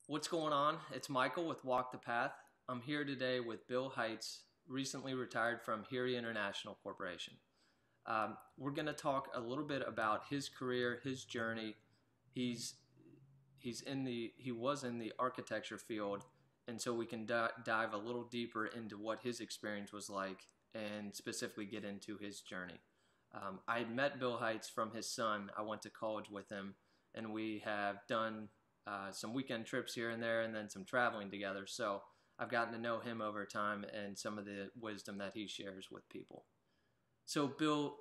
What's going on? It's Michael with Walk the Path. I'm here today with Bill Heitz, recently retired from Heery International Corporation. We're going to talk a little bit about his career, his journey. He's he was in the architecture field, and so we can dive a little deeper into what his experience was like, and specifically get into his journey. I had met Bill Heitz from his son. I went to college with him, and we have done some weekend trips here and there, and then some traveling together. So I've gotten to know him over time and some of the wisdom that he shares with people. So Bill,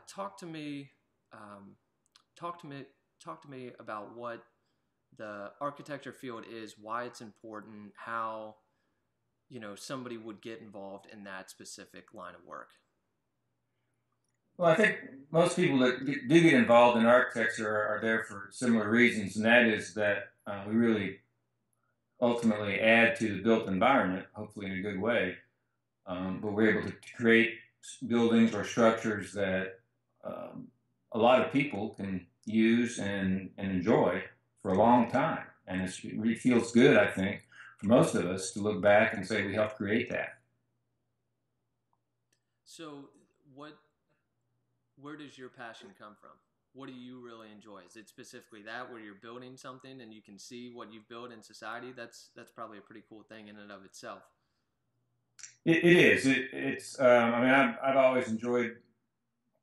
talk to me, talk to me, talk to me about what the architecture field is, why it's important, how somebody would get involved in that specific line of work. Well, I think most people that do get involved in architecture are there for similar reasons, and that is that we really ultimately add to the built environment, hopefully in a good way. But we're able to create buildings or structures that a lot of people can use and enjoy for a long time. And it really feels good, I think, for most of us to look back and say we helped create that. So what where does your passion come from? What do you really enjoy? Is it specifically that where you're building something and you can see what you've built in society? That's probably a pretty cool thing in and of itself. It is. I mean, I've always enjoyed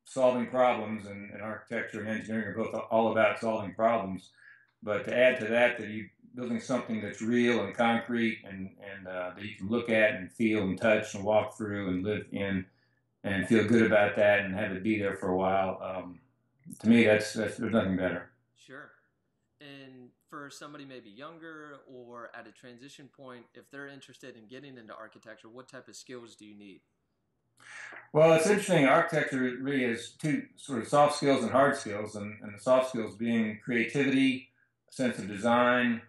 solving problems, and architecture and engineering are both all about solving problems. But to add to that, that you building something that's real and concrete and that you can look at and feel and touch and walk through and live in and feel good about that and have it be there for a while. To me, that's there's nothing better. Sure. And for somebody maybe younger or at a transition point, if they're interested in getting into architecture, what type of skills do you need? Well, it's interesting. Architecture really is two sort of soft skills and hard skills, and the soft skills being creativity, sense of design.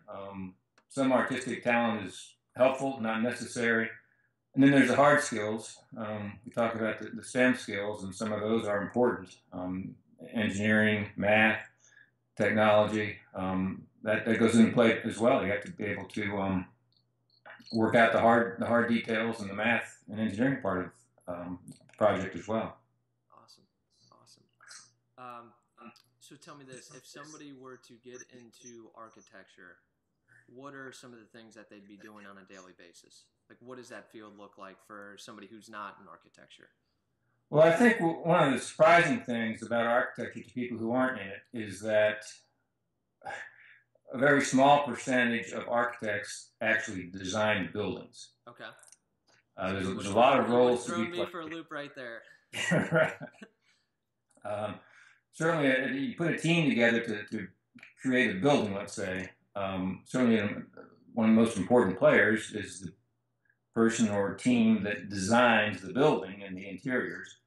Some artistic talent is helpful, not necessary. And then there's the hard skills. We talk about the STEM skills, and some of those are important. Engineering, math, technology, that goes into play as well. You have to be able to work out the hard details and the math and engineering part of the project as well. Awesome. Awesome. Um, so tell me this, if somebody were to get into architecture, what are some of the things that they'd be doing on a daily basis? Like, what does that field look like for somebody who's not in architecture? Well, I think one of the surprising things about architecture to people who aren't in it is that a very small percentage of architects actually design buildings. Okay. There's a lot of You would have roles to be thrown me played. for a loop right there. Right. um, Certainly, you put a team together to create a building, let's say. Certainly, one of the most important players is the person or team that designs the building and the interiors.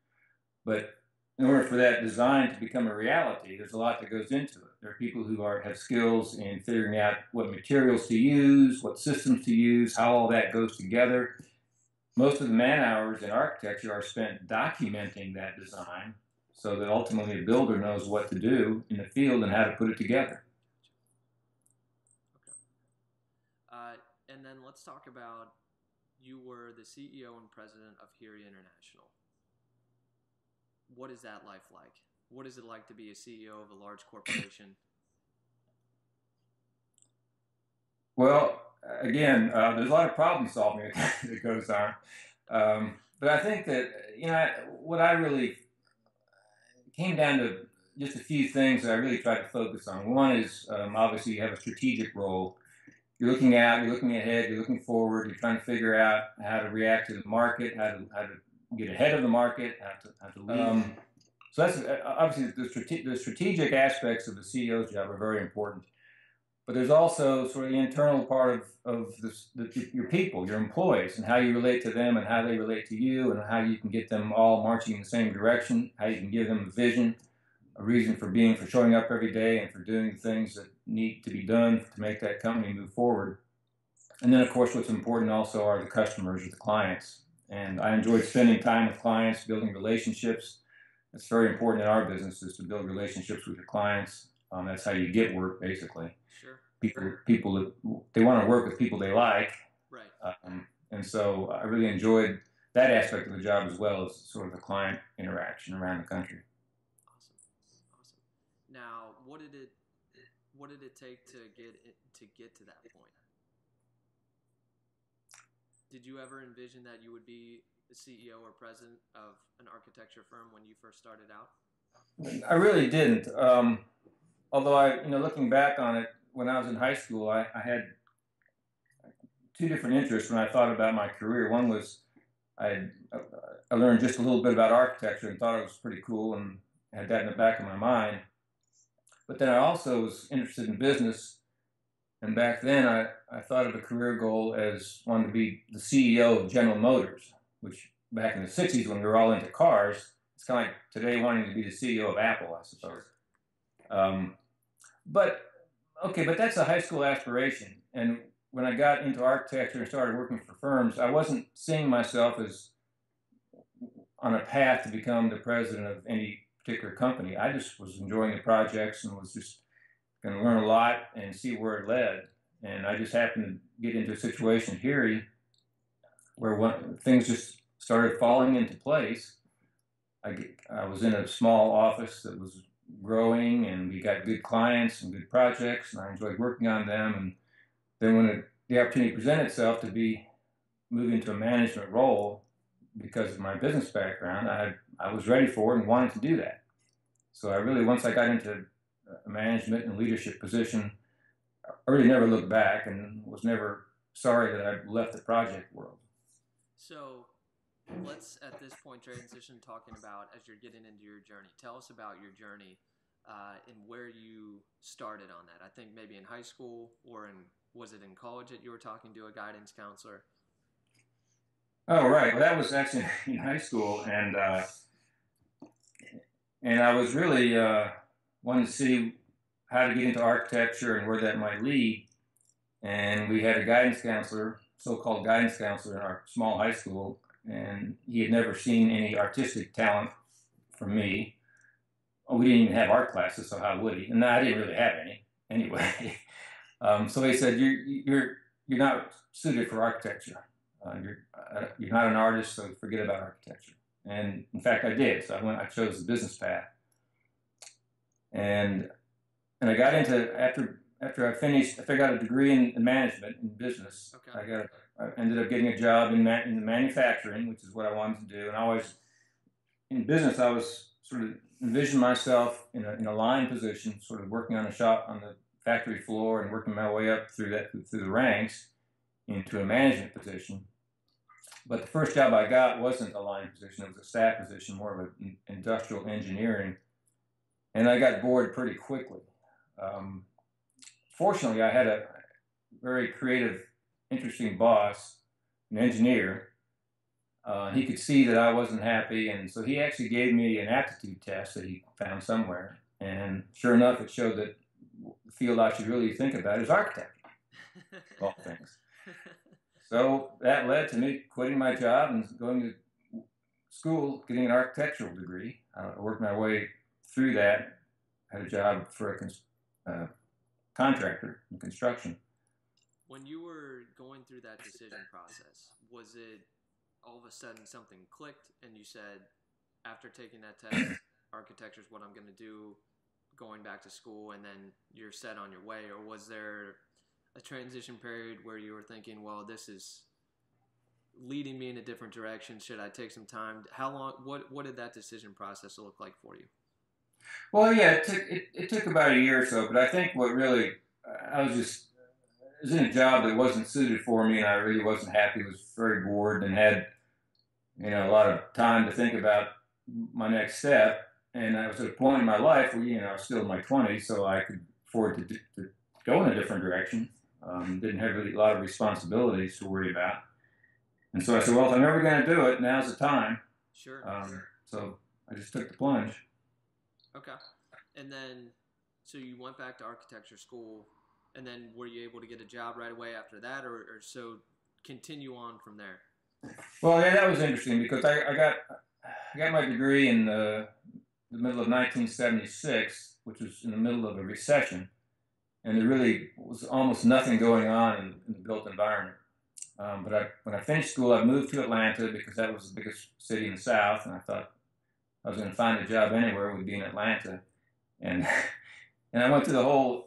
But in order for that design to become a reality, there's a lot that goes into it. There are people who have skills in figuring out what materials to use, what systems to use, how all that goes together. Most of the man hours in architecture are spent documenting that design so that ultimately a builder knows what to do in the field and how to put it together. Okay. And then let's talk about you were the CEO and president of Heery International. What is that life like? What is it like to be a CEO of a large corporation? Well, again, there's a lot of problem solving that goes on. But I think that, what I really came down to just a few things that I really tried to focus on. One is obviously you have a strategic role. You're looking out, you're looking ahead, you're looking forward, you're trying to figure out how to react to the market, how to get ahead of the market, how to lead. So that's obviously the strategic aspects of the CEO's job are very important. But there's also sort of the internal part of your people, your employees, and how you relate to them and how they relate to you and how you can get them all marching in the same direction, how you can give them a vision, a reason for being, for showing up every day and for doing the things that need to be done to make that company move forward. And then, of course, what's important also are the customers or the clients. And I enjoyed spending time with clients, building relationships. It's very important in our business is to build relationships with your clients. That's how you get work, basically. Sure. People that they want to work with people they like. Right. And so I really enjoyed that aspect of the job as well as sort of the client interaction around the country. Awesome. Awesome. Now, what did it take to get to that point? Did you ever envision that you would be the CEO or president of an architecture firm when you first started out? I really didn't. Although looking back on it, when I was in high school, I had two different interests when I thought about my career. One was I learned just a little bit about architecture and thought it was pretty cool and had that in the back of my mind. But then I also was interested in business. And back then I thought of a career goal as wanting to be the CEO of General Motors, which back in the 60s when we were all into cars, it's kind of like today wanting to be the CEO of Apple, I suppose. But that's a high school aspiration. And when I got into architecture and started working for firms, I wasn't seeing myself as on a path to become the president of any particular company. I just was enjoying the projects and was just going to learn a lot and see where it led. And I just happened to get into a situation here where things just started falling into place. I was in a small office that was growing, and we got good clients and good projects, and I enjoyed working on them. And then when the opportunity presented itself to move into a management role, because of my business background, I was ready for it and wanted to do that. So I really, once I got into a management and leadership position, I really never looked back and was never sorry that I left the project world. So let's, at this point, transition talking about as you're getting into your journey. Tell us about your journey and where you started on that. I think maybe in high school or was it in college that you were talking to a guidance counselor? Oh, right. Well, that was actually in high school, and I was really wanting to see how to get into architecture and where that might lead. And we had a guidance counselor, so-called guidance counselor in our small high school, and he had never seen any artistic talent from me. Oh, we didn't even have art classes, so how would he? And I didn't really have any anyway. So he said, "You're not suited for architecture. You're not an artist, so forget about architecture." And in fact, I did. So I chose the business path, and I got into after I got a degree in management in business. Okay. I ended up getting a job in the manufacturing, which is what I wanted to do. And always in business, I was sort of envisioned myself in a line position, sort of working on the factory floor and working my way up through the ranks into a management position. But the first job I got wasn't a line position; it was a staff position, more of an industrial engineering, and I got bored pretty quickly. Fortunately, I had a very creative, interesting boss, an engineer. He could see that I wasn't happy, and so he actually gave me an aptitude test that he found somewhere. And sure enough, it showed that the field I should really think about is architecture, of all things. So that led to me quitting my job and going to school, getting an architectural degree. I worked my way through that, had a job for a contractor in construction. When you were going through that decision process, was it all of a sudden something clicked and you said, after taking that test, architecture is what I'm going to do, going back to school, and then you're set on your way? Or was there a transition period where you were thinking, well, this is leading me in a different direction? Should I take some time? How long? What did that decision process look like for you? Well, yeah, it took about a year or so, but I think what really I was in a job that wasn't suited for me, and I really wasn't happy. Was very bored and had a lot of time to think about my next step. And I was at a point in my life where I was still in my 20s, so I could afford to go in a different direction. Didn't have really a lot of responsibilities to worry about. And so I said, well, if I'm ever going to do it, now's the time. Sure. So I just took the plunge. Okay. And then, so you went back to architecture school, and then were you able to get a job right away after that, or so continue on from there? Well, yeah, that was interesting because I got my degree in the middle of 1976, which was in the middle of a recession. and there really was almost nothing going on in the built environment. But when I finished school, I moved to Atlanta because that was the biggest city in the South, and I thought I was going to find a job anywhere, it would be in Atlanta. And and I went through the whole,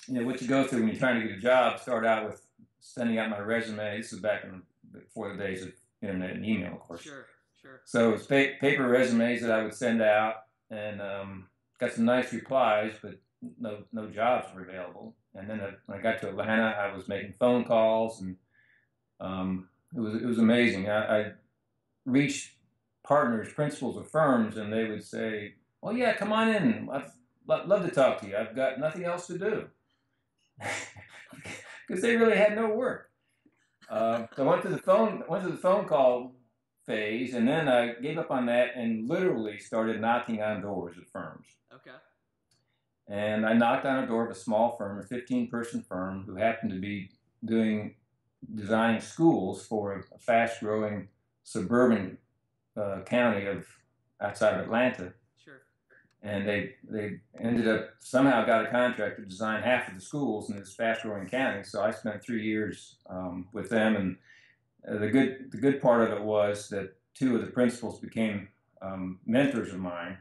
what you go through when you're trying to get a job. Start out with sending out my resume. This was back before the days of internet and email, of course. Sure, sure. So it was paper resumes that I would send out, and got some nice replies, but no jobs were available. And then when I got to Atlanta, I was making phone calls, and it was amazing. I reached partners, principals of firms, and they would say, "Well, yeah, come on in. I'd love to talk to you. I've got nothing else to do," because they really had no work. So I went to the phone call phase, and then I gave up on that and literally started knocking on doors at firms. Okay. And I knocked on a door of a small firm, a 15-person firm, who happened to be designing schools for a fast-growing suburban county outside of Atlanta. Sure. And they ended up somehow got a contract to design half of the schools in this fast-growing county. So I spent 3 years with them, and the good part of it was that two of the principals became mentors of mine,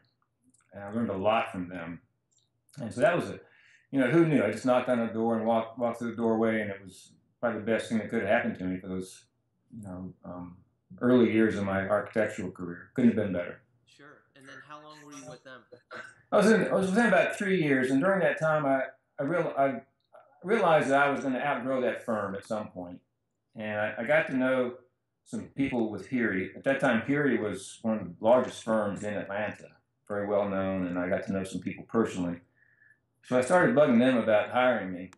and I learned a lot from them. And so that was who knew? I just knocked on a door and walked through the doorway, and it was probably the best thing that could have happened to me for those, early years of my architectural career. Couldn't have been better. Sure. And then how long were you with them? I was with them about 3 years, and during that time, I realized that I was going to outgrow that firm at some point. And I got to know some people with Heery. At that time, Heery was one of the largest firms in Atlanta, very well known, and I got to know some people personally. So I started bugging them about hiring me,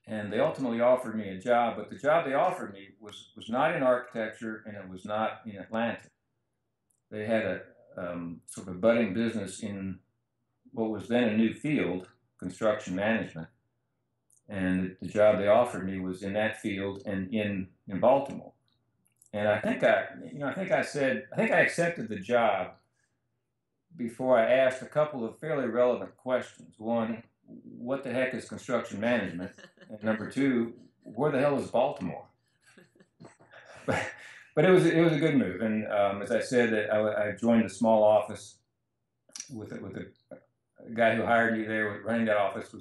and they ultimately offered me a job, but the job they offered me was not in architecture, and it was not in Atlanta. They had a sort of budding business in what was then a new field, construction management. And the job they offered me was in that field and in Baltimore. And I think I accepted the job before I asked a couple of fairly relevant questions. One, what the heck is construction management? And number two, where the hell is Baltimore? But it was a good move. And as I said, I joined a small office with a guy who hired me there. Running that office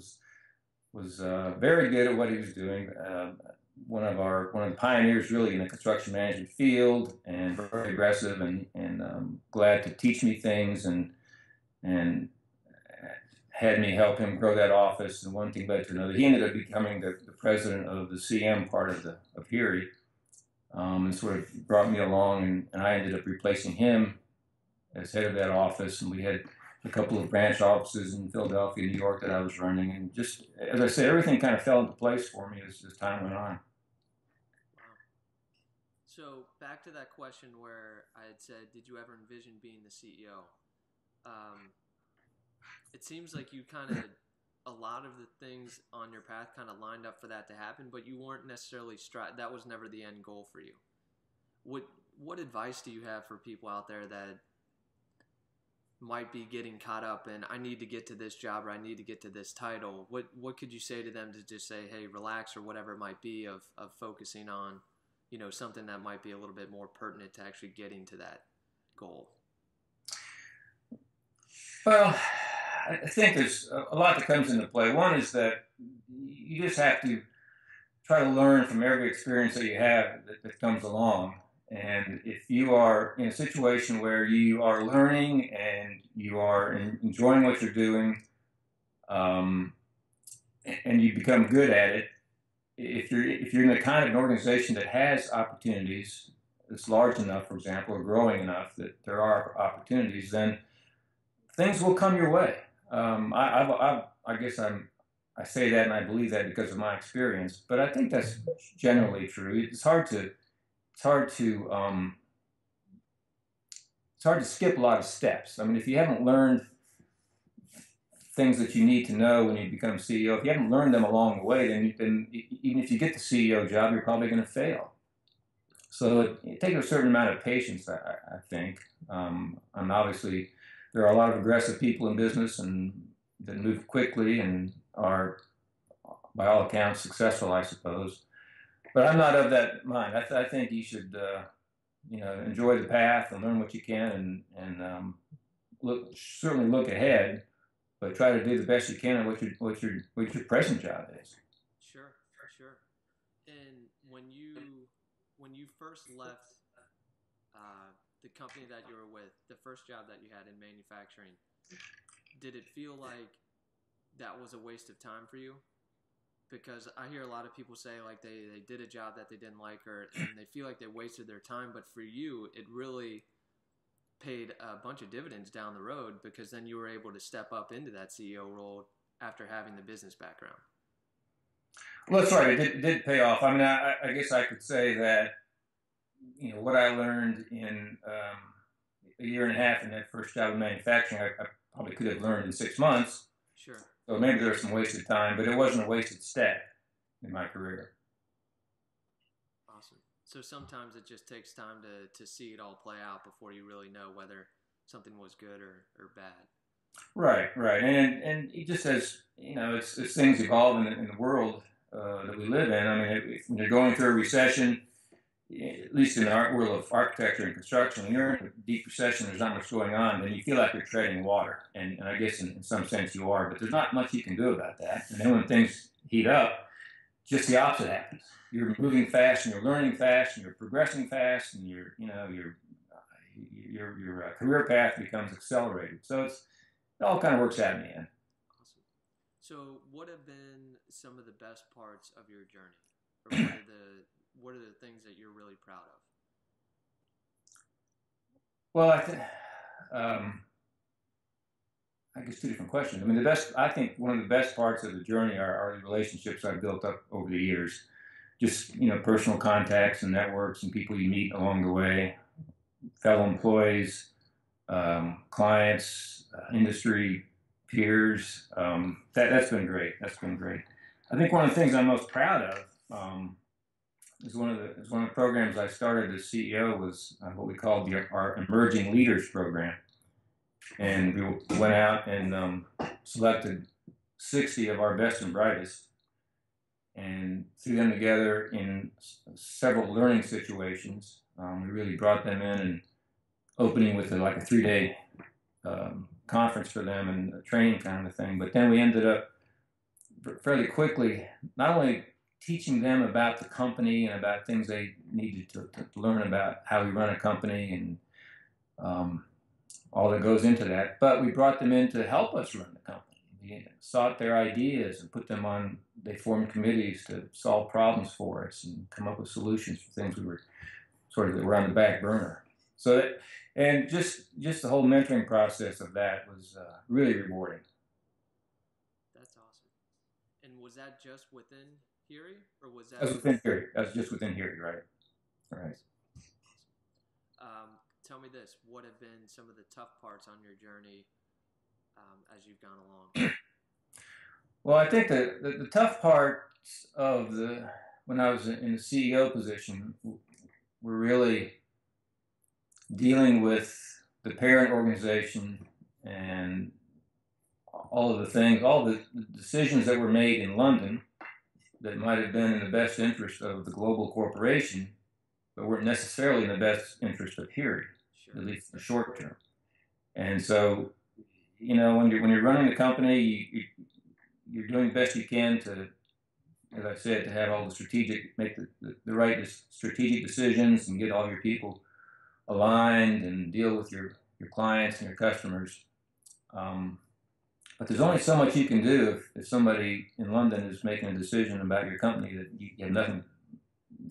was very good at what he was doing. One of the pioneers really in the construction management field, and very aggressive, and glad to teach me things, and had me help him grow that office. And one thing led to another. He ended up becoming the president of the CM part of Heery, and sort of brought me along, and I ended up replacing him as head of that office. And we had a couple of branch offices in Philadelphia, New York that I was running, and just, as I said, everything kind of fell into place for me as time went on. Wow. So back to that question where I had said, did you ever envision being the CEO? It seems like you a lot of the things on your path kind of lined up for that to happen, but you weren't necessarily that was never the end goal for you. What advice do you have for people out there that might be getting caught up in, I need to get to this job, or I need to get to this title? What could you say to them to just say, hey, relax, or whatever it might be, of focusing on, something that might be a little bit more pertinent to actually getting to that goal? Well, I think there's a lot that comes into play. One is that you just have to try to learn from every experience that you have that comes along. And if you are in a situation where you are learning and you are enjoying what you're doing, and you become good at it, if you're in the kind of an organization that has opportunities, that's large enough, for example, or growing enough that there are opportunities, then things will come your way. I guess I say that and I believe that because of my experience, but I think that's generally true. It's hard to skip a lot of steps. I mean, if you haven't learned things that you need to know when you become CEO, if you haven't learned them along the way, then even if you get the CEO job, you're probably going to fail. So it takes a certain amount of patience, I think. And obviously, there are a lot of aggressive people in business, and that move quickly and are, by all accounts, successful, I suppose. But I'm not of that mind. I think you should, enjoy the path and learn what you can, and certainly look ahead, but try to do the best you can at what your present job is. Sure, sure. And when you first left the company that you were with, the first job that you had in manufacturing, did it feel like that was a waste of time for you? Because I hear a lot of people say like they did a job that they didn't like, or and they feel like they wasted their time, but for you it really paid a bunch of dividends down the road, because then you were able to step up into that CEO role after having the business background. Well, that's right. It did pay off. I mean, I guess I could say that what I learned in a year and a half in that first job in manufacturing, I probably could have learned in 6 months. Sure. So maybe there was some wasted time, but it wasn't a wasted step in my career. Awesome. So sometimes it just takes time to see it all play out before you really know whether something was good or bad. Right, right, and it just as it's things evolve in the world that we live in. I mean, when you're going through a recession, at least in the art world of architecture and construction, when you're in a deep recession, there's not much going on, then you feel like you're treading water. And I guess in some sense you are, but there's not much you can do about that. And then when things heat up, just the opposite happens. You're moving fast, and you're learning fast, and you're progressing fast, and your career path becomes accelerated. So it all kind of works out in the end. Awesome. So what have been some of the best parts of your journey? Or what are the things that you're really proud of? Well, I guess two different questions. I mean, I think one of the best parts of the journey are the relationships I've built up over the years. Just, personal contacts and networks and people you meet along the way, fellow employees, clients, industry peers. That's been great. That's been great. I think one of the things I'm most proud of is one of the programs I started as CEO was what we called our Emerging Leaders Program, and we went out and selected 60 of our best and brightest and threw them together in several learning situations. We really brought them in, and opening with like a 3-day conference for them and a training kind of thing. But then we ended up fairly quickly not only teaching them about the company and about things they needed to learn about how we run a company and all that goes into that, but we brought them in to help us run the company. We sought their ideas and put them on. They formed committees to solve problems for us and come up with solutions for things we were that were on the back burner. So that, and just the whole mentoring process of that was really rewarding. That's awesome. And was that just within Heery, or was That was that? within Heery. That was just within Heery, right? Right. Tell me this: what have been some of the tough parts on your journey as you've gone along? Well, I think the tough parts of when I was in the CEO position were really dealing with the parent organization and all of the things, all the decisions that were made in London that might have been in the best interest of the global corporation, but weren't necessarily in the best interest of Heery, Sure. at least in the short term. And so, when you're running the company, you're doing the best you can to, as I said, to have all make the right strategic decisions and get all your people aligned and deal with your clients and your customers. But there's only so much you can do if somebody in London is making a decision about your company that you have nothing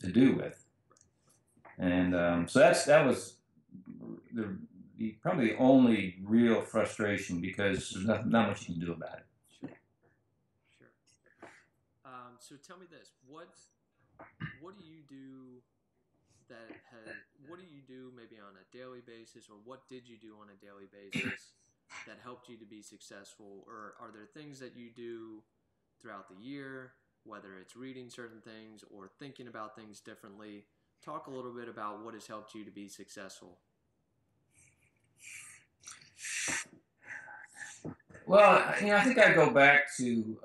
to do with. And so that was probably the only real frustration, because there's not much you can do about it. Sure. So tell me this: what do you do what do you do maybe on a daily basis, or what did you do on a daily basis that helped you to be successful? Or are there things that you do throughout the year, whether it's reading certain things or thinking about things differently? Talk a little bit about what has helped you to be successful. Well, I think I go back to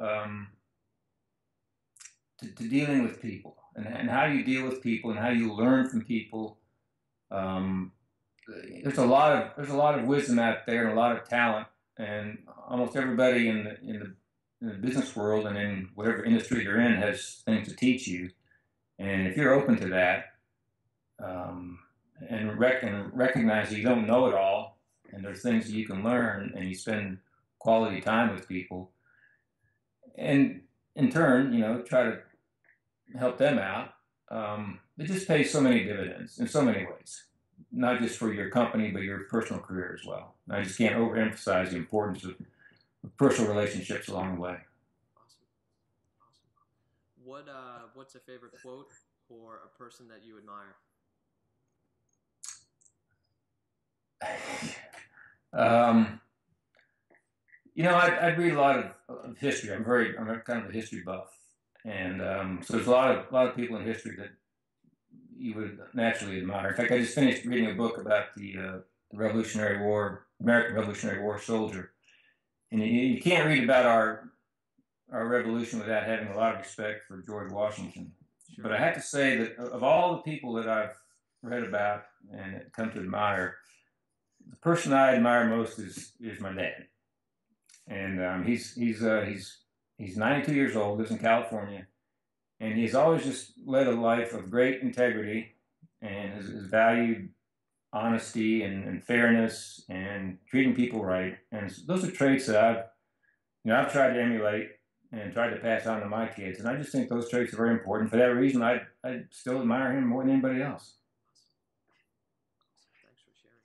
dealing with people and how you deal with people and how you learn from people. Um, there's a lot of wisdom out there and a lot of talent, and almost everybody in the business world and in whatever industry you're in has things to teach you. And if you're open to that, um, and recognize that you don't know it all, and there's things that you can learn, and you spend quality time with people, and in turn, try to help them out. It just pays so many dividends in so many ways, not just for your company, but your personal career as well. I just can't overemphasize the importance of personal relationships along the way. Awesome. Awesome. What's a favorite quote or a person that you admire? Um, I read a lot of history. I'm a kind of a history buff, and so there's a lot of people in history that you would naturally admire. In fact, I just finished reading a book about the Revolutionary War, American Revolutionary War soldier, and you can't read about our revolution without having a lot of respect for George Washington. Sure. But I have to say that of all the people that I've read about and come to admire, the person I admire most is my dad, and he's 92 years old, lives in California, and he's always just led a life of great integrity and has valued honesty and fairness and treating people right. And those are traits that I've tried to emulate and tried to pass on to my kids. And I just think those traits are very important. For that reason, I still admire him more than anybody else. Thanks for sharing.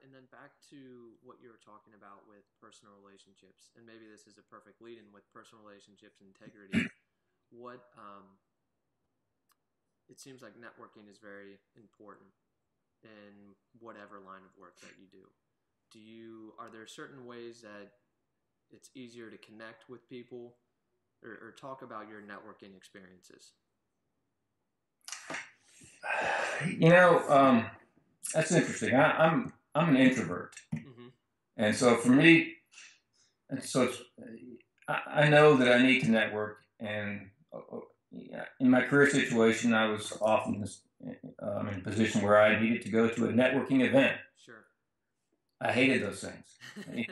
And then back to what you were talking about with personal relationships, and maybe this is a perfect lead-in with personal relationships and integrity. It seems like networking is very important in whatever line of work that you do. Are there certain ways that it's easier to connect with people, or talk about your networking experiences? That's interesting. I'm an introvert, mm-hmm. And so for me, I know that I need to network, and in my career situation, I was often in a position where I needed to go to a networking event. Sure. I hated those things.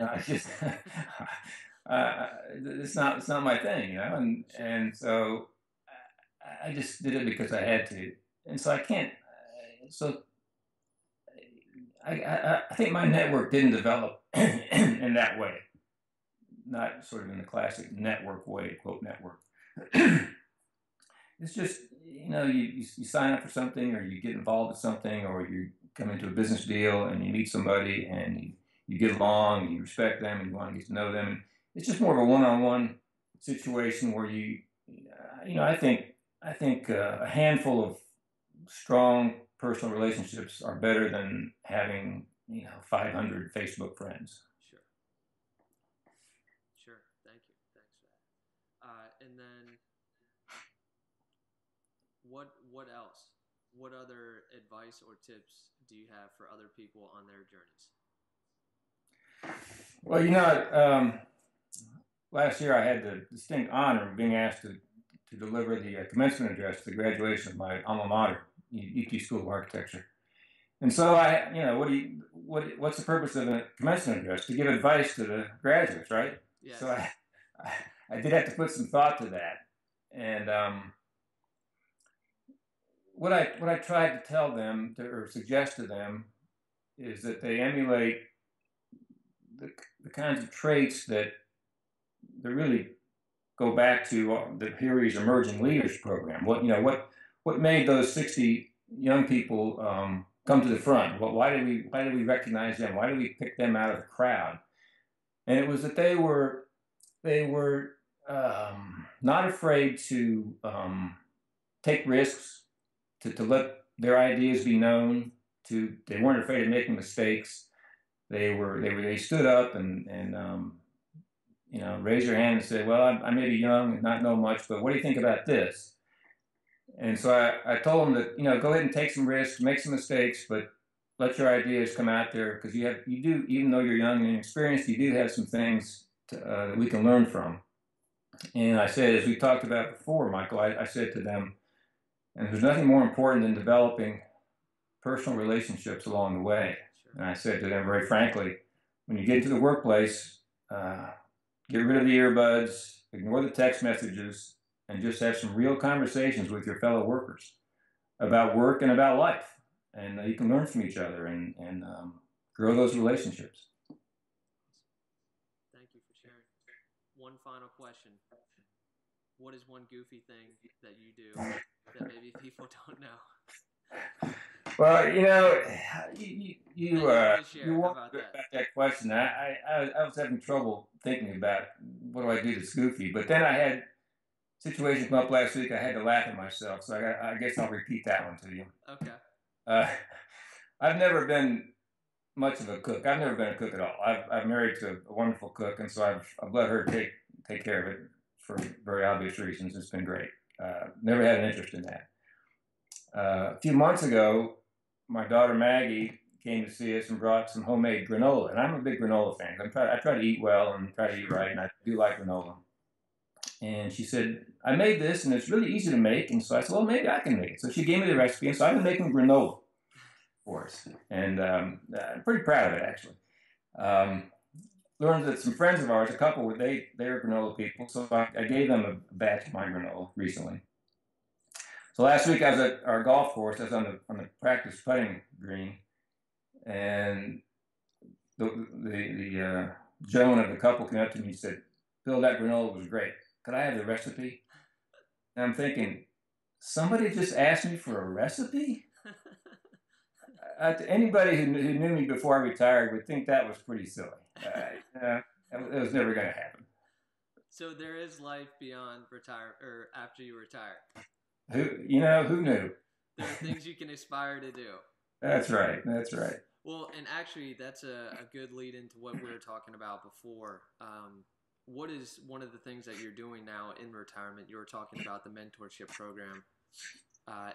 I just it's not my thing, and so I just did it because I had to, and so I can't. So I think my network didn't develop in that way, not sort of in the classic network way, quote network. It's just, you sign up for something, or you get involved with something, or you come into a business deal and you meet somebody and you get along, and you respect them, and you want to get to know them. And it's just more of a one-on-one situation where I think a handful of strong personal relationships are better than having 500 Facebook friends. Sure. Thank you. Thanks for that. And then what else? What other advice or tips do you have for other people on their journeys? Well, last year I had the distinct honor of being asked to deliver the commencement address to the graduation of my alma mater, UT School of Architecture. And so what's the purpose of a commencement address? To give advice to the graduates, right? Yes. So I did have to put some thought to that. And what I tried to tell them or suggest to them is that they emulate the kinds of traits that really go back to the Heery's Emerging Leaders program. What made those 60 young people come to the front? Why did we recognize them? Why did we pick them out of the crowd? And it was that they were not afraid to take risks, to let their ideas be known. They weren't afraid of making mistakes. They stood up and raised their hand and said, "Well, I may be young and not know much, but what do you think about this?" And so I told them that, go ahead and take some risks, make some mistakes, but let your ideas come out there, because you do, even though you're young and inexperienced, you do have some things that we can learn from. And I said, as we talked about before, Michael, I said to them, and there's nothing more important than developing personal relationships along the way. And I said to them very frankly, when you get into the workplace, get rid of the earbuds, ignore the text messages, and just have some real conversations with your fellow workers about work and about life. And you can learn from each other and grow those relationships. Thank you for sharing. One final question. What is one goofy thing that you do that maybe people don't know? Well, you How walked about that question. I was having trouble thinking about what do I do that's goofy, but then I had situations come up last week. I had to laugh at myself, so I guess I'll repeat that one to you. Okay. I've never been much of a cook. I've never been a cook at all. I've married to a wonderful cook, and so I've let her take care of it for very obvious reasons. It's been great. Never had an interest in that. A few months ago, my daughter Maggie came to see us and brought some homemade granola, and I'm a big granola fan. I try to eat well and try to eat right, and I do like granola. And she said, I made this, and it's really easy to make. And so I said, well, maybe I can make it. So she gave me the recipe, and so I've been making granola for us. And I'm pretty proud of it, actually. Learned that some friends of ours, a couple, they're granola people, so I gave them a batch of my granola recently. So last week I was at our golf course. I was on the practice putting green, and the gentleman of the couple came up to me and said, Bill, that granola was great. Could I have the recipe? And I'm thinking, somebody just asked me for a recipe? Anybody who knew me before I retired would think that was pretty silly. It was never going to happen. So there is life beyond retire or after you retire. Who knew? There are things you can aspire to do. That's right. That's right. Well, and actually, that's a good lead into what we were talking about before. What is one of the things that you're doing now in retirement? You were talking about the mentorship program,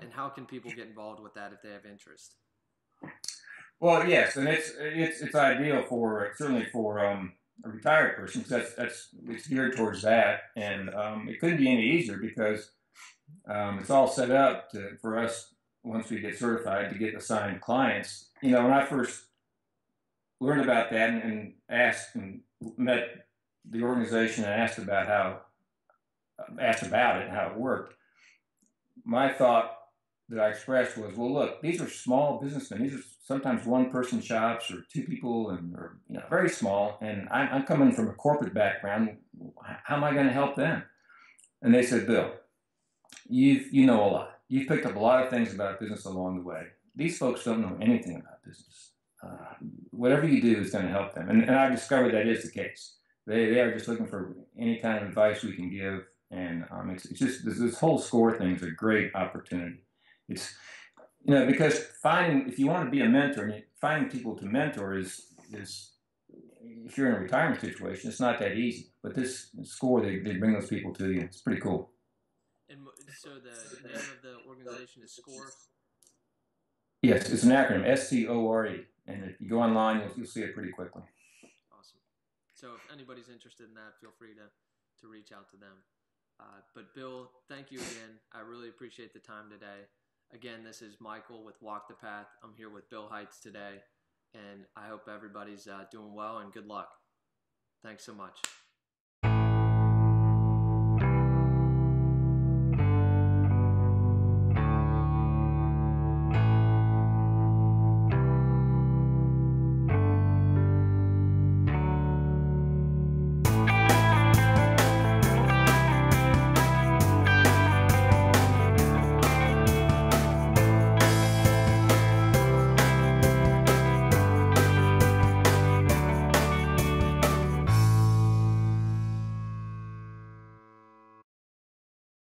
and how can people get involved with that if they have interest? Well, yes, and it's ideal certainly for a retired person, because it's geared towards that, and it couldn't be any easier because it's all set up for us once we get certified to get assigned clients. When I first learned about that and asked and met the organization and asked about it and how it worked, my thought that I expressed was, well, look, these are small businessmen. These are sometimes one-person shops or two people, or very small. And I'm coming from a corporate background. How am I going to help them? And they said, Bill, you know a lot. You've picked up a lot of things about business along the way. These folks don't know anything about business. Whatever you do is going to help them. And I discovered that is the case. They are just looking for any kind of advice we can give. And it's just this whole SCORE thing is a great opportunity. It's, because if you want to be a mentor, and finding people to mentor is if you're in a retirement situation, it's not that easy. But this SCORE, they bring those people to you. It's pretty cool. And so the name of the organization is SCORE? Yes, it's an acronym, SCORE. And if you go online, you'll see it pretty quickly. Awesome. So if anybody's interested in that, feel free to reach out to them. But Bill, thank you again. I really appreciate the time today. Again, this is Michael with Walk the Path. I'm here with Bill Heitz today, and I hope everybody's doing well, and good luck. Thanks so much.